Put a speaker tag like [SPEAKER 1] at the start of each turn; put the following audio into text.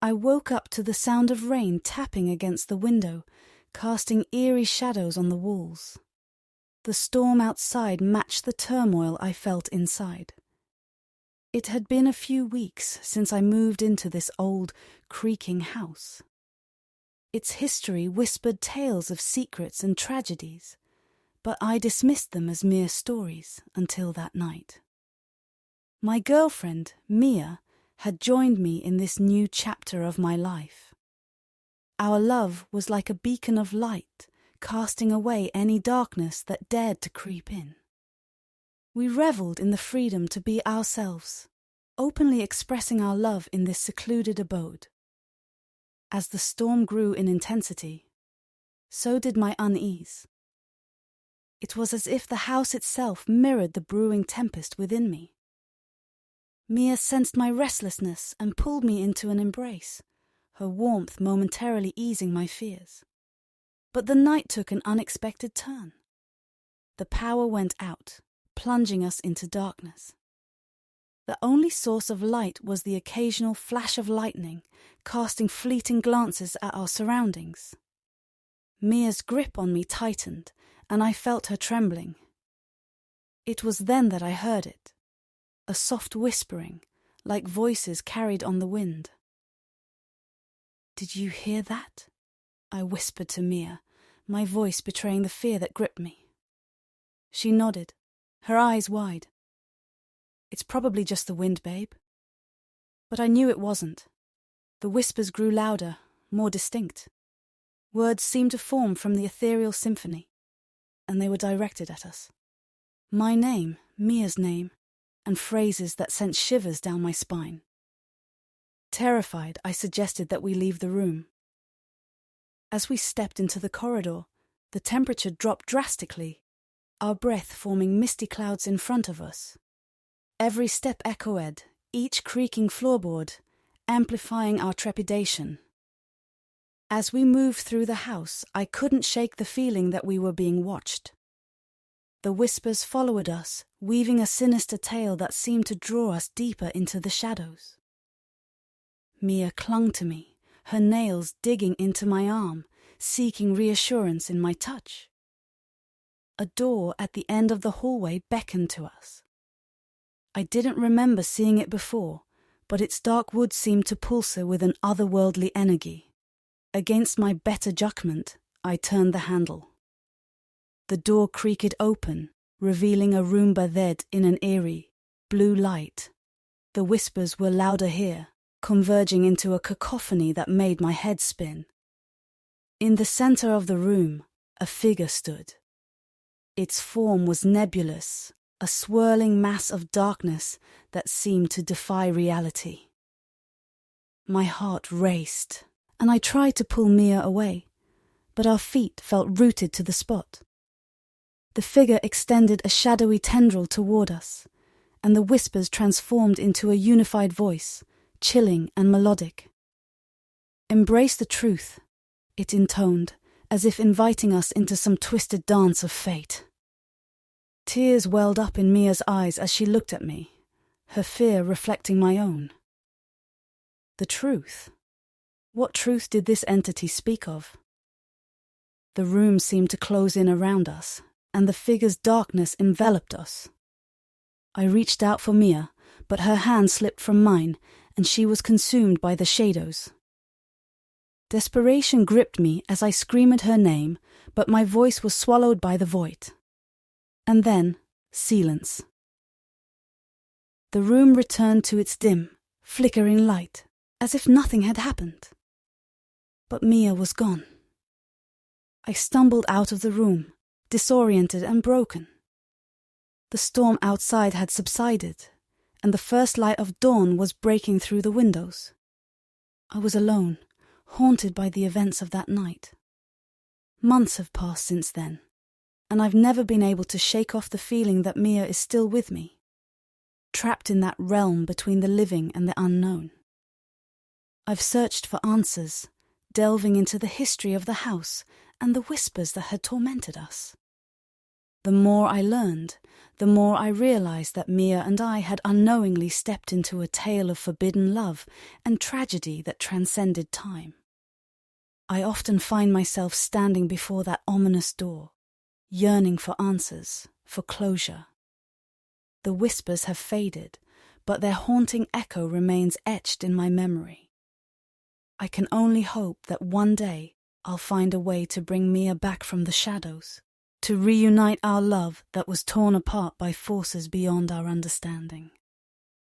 [SPEAKER 1] I woke up to the sound of rain tapping against the window, casting eerie shadows on the walls. The storm outside matched the turmoil I felt inside. It had been a few weeks since I moved into this old, creaking house. Its history whispered tales of secrets and tragedies, but I dismissed them as mere stories until that night. My girlfriend, Mia, had joined me in this new chapter of my life. Our love was like a beacon of light, casting away any darkness that dared to creep in. We revelled in the freedom to be ourselves, openly expressing our love in this secluded abode. As the storm grew in intensity, so did my unease. It was as if the house itself mirrored the brewing tempest within me. Mia sensed my restlessness and pulled me into an embrace, her warmth momentarily easing my fears. But the night took an unexpected turn. The power went out, plunging us into darkness. The only source of light was the occasional flash of lightning, casting fleeting glances at our surroundings. Mia's grip on me tightened, and I felt her trembling. It was then that I heard it, a soft whispering, like voices carried on the wind. "Did you hear that?" I whispered to Mia, my voice betraying the fear that gripped me. She nodded, her eyes wide. "It's probably just the wind, babe." But I knew it wasn't. The whispers grew louder, more distinct. Words seemed to form from the ethereal symphony, and they were directed at us. My name, Mia's name, and phrases that sent shivers down my spine. Terrified, I suggested that we leave the room. As we stepped into the corridor, the temperature dropped drastically, our breath forming misty clouds in front of us. Every step echoed, each creaking floorboard, amplifying our trepidation. As we moved through the house, I couldn't shake the feeling that we were being watched. The whispers followed us, weaving a sinister tale that seemed to draw us deeper into the shadows. Mia clung to me, her nails digging into my arm, seeking reassurance in my touch. A door at the end of the hallway beckoned to us. I didn't remember seeing it before, but its dark wood seemed to pulsate with an otherworldly energy. Against my better judgment, I turned the handle. The door creaked open, revealing a room bathed in an eerie, blue light. The whispers were louder here, converging into a cacophony that made my head spin. In the center of the room, a figure stood. Its form was nebulous, a swirling mass of darkness that seemed to defy reality. My heart raced, and I tried to pull Mia away, but our feet felt rooted to the spot. The figure extended a shadowy tendril toward us, and the whispers transformed into a unified voice, chilling and melodic. "Embrace the truth," it intoned, as if inviting us into some twisted dance of fate. Tears welled up in Mia's eyes as she looked at me, her fear reflecting my own. The truth? What truth did this entity speak of? The room seemed to close in around us, and the figure's darkness enveloped us. I reached out for Mia, but her hand slipped from mine, and she was consumed by the shadows. Desperation gripped me as I screamed her name, but my voice was swallowed by the void. And then, silence. The room returned to its dim, flickering light, as if nothing had happened. But Mia was gone. I stumbled out of the room, disoriented and broken. The storm outside had subsided, and the first light of dawn was breaking through the windows. I was alone, haunted by the events of that night. Months have passed since then, and I've never been able to shake off the feeling that Mia is still with me, trapped in that realm between the living and the unknown. I've searched for answers, delving into the history of the house and the whispers that had tormented us. The more I learned, the more I realized that Mia and I had unknowingly stepped into a tale of forbidden love and tragedy that transcended time. I often find myself standing before that ominous door, yearning for answers, for closure. The whispers have faded, but their haunting echo remains etched in my memory. I can only hope that one day I'll find a way to bring Mia back from the shadows, to reunite our love that was torn apart by forces beyond our understanding.